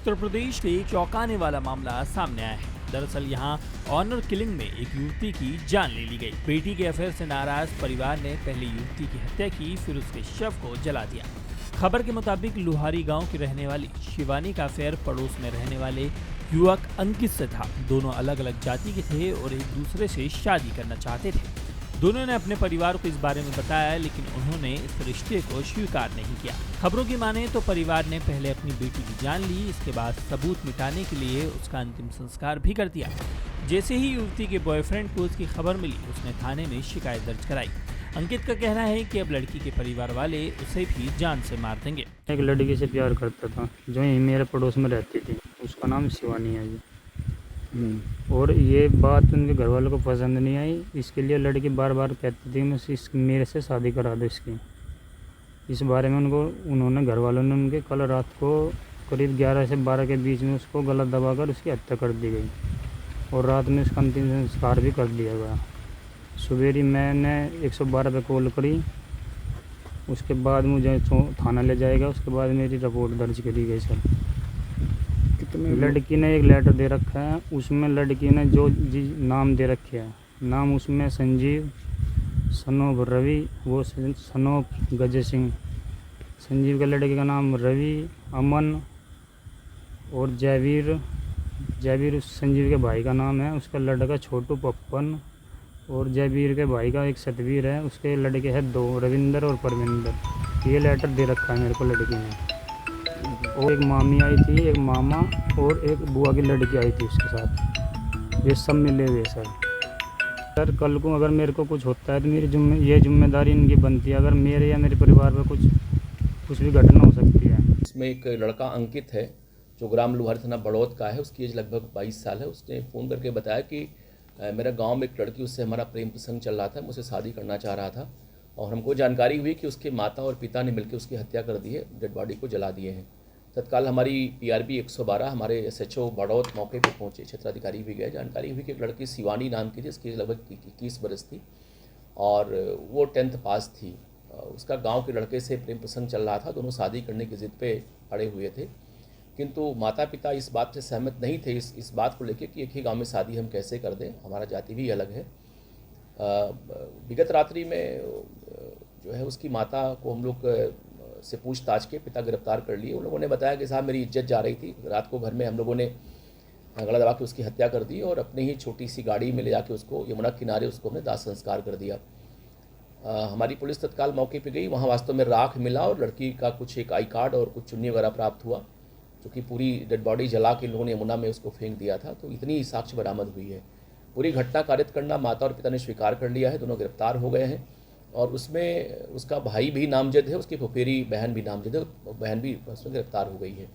उत्तर प्रदेश से एक चौंकाने वाला मामला सामने आया है। दरअसल यहाँ ऑनर किलिंग में एक युवती की जान ले ली गई। बेटी के अफेयर से नाराज परिवार ने पहले युवती की हत्या की, फिर उसके शव को जला दिया। खबर के मुताबिक लुहारी गांव की रहने वाली शिवानी का अफेयर पड़ोस में रहने वाले युवक अंकित से था। दोनों अलग अलग जाति के थे और एक दूसरे से शादी करना चाहते थे। दोनों ने अपने परिवार को इस बारे में बताया, लेकिन उन्होंने इस रिश्ते को स्वीकार नहीं किया। खबरों की माने तो परिवार ने पहले अपनी बेटी की जान ली, इसके बाद सबूत मिटाने के लिए उसका अंतिम संस्कार भी कर दिया। जैसे ही युवती के बॉयफ्रेंड को उसकी खबर मिली, उसने थाने में शिकायत दर्ज कराई। अंकित का कहना है कि अब लड़की के परिवार वाले उसे भी जान से मार देंगे। एक लड़की से प्यार करता था जो यहीं मेरे पड़ोस में रहती थी, उसका नाम शिवानी है जी। और ये बात उनके घर वालों को पसंद नहीं आई, इसके लिए लड़की बार बार कहती थी मेरे से शादी करा दो इसकी। इस बारे में उन्होंने घर वालों ने उनके कल रात को करीब 11 से 12 के बीच में उसको गला दबाकर उसकी हत्या कर दी गई और रात में उसका अंतिम संस्कार भी कर दिया गया। सवेरे मैंने 112 पे कॉल करी, उसके बाद मुझे थाना ले जाएगा, उसके बाद मेरी रिपोर्ट दर्ज करी गई सर। लड़की ने एक लेटर दे रखा है, उसमें लड़की ने जो नाम दे रखे हैं, नाम उसमें संजीव, सनोफ रवि, वो सनोफ गजय सिंह। संजीव के लड़के का नाम रवि, अमन और जयवीर उस संजीव के भाई का नाम है। उसका लड़का छोटू पप्पन और जयवीर के भाई का एक सतवीर है। उसके लड़के हैं 2, रविंदर और परविंदर। ये लेटर दे रखा है मेरे को लड़की ने। और एक मामी आई थी, एक मामा और एक बुआ की लड़की आई थी उसके साथ। ये सब मिले हुए सर कल को अगर मेरे को कुछ होता है तो मेरी ये जिम्मेदारी इनकी बनती है। अगर मेरे या मेरे परिवार में कुछ भी घटना हो सकती है। इसमें एक लड़का अंकित है जो ग्राम लुहारी थाना बड़ौद का है। उसकी एज लगभग 22 साल है। उसने फ़ोन करके बताया कि मेरे गांव में एक लड़की, उससे हमारा प्रेम प्रसंग चल रहा था, मुझसे शादी करना चाह रहा था और हमको जानकारी हुई कि उसके माता और पिता ने मिलकर उसकी हत्या कर दी है, डेड बॉडी को जला दिए हैं। तत्काल हमारी PRB 112 हमारे SHO बड़ौद मौके पर पहुँचे, क्षेत्राधिकारी भी गए। जानकारी हुई कि एक लड़की शिवानी नाम की थी, जिसकी लगभग 21 बरस थी और वो 10th पास थी। उसका गांव के लड़के से प्रेम प्रसंग चल रहा था, दोनों शादी करने की ज़िद पे अड़े हुए थे, किंतु माता पिता इस बात से सहमत नहीं थे, इस बात को लेकर कि एक ही गांव में शादी हम कैसे कर दें, हमारा जाति भी अलग है। विगत रात्रि में जो है उसकी माता को हम लोग से पूछताछ के पिता गिरफ्तार कर लिए। उन लोगों ने बताया कि साहब मेरी इज्जत जा रही थी, रात को घर में हम लोगों ने गला दबा के उसकी हत्या कर दी और अपनी ही छोटी सी गाड़ी में ले जाके उसको यमुना किनारे उसको हमने दाह संस्कार कर दिया। हमारी पुलिस तत्काल मौके पे गई, वहाँ वास्तव में राख मिला और लड़की का कुछ एक आई कार्ड और कुछ चुन्नी वगैरह प्राप्त हुआ, जो कि पूरी डेड बॉडी जला के लोगों ने यमुना में उसको फेंक दिया था। तो इतनी ही साक्ष्य बरामद हुई है। पूरी घटना कारित करना माता और पिता ने स्वीकार कर लिया है, दोनों गिरफ्तार हो गए हैं और उसमें उसका भाई भी नामजद है, उसकी फुफेरी बहन भी नामजद है, बहन भी उसमें गिरफ्तार हो गई है।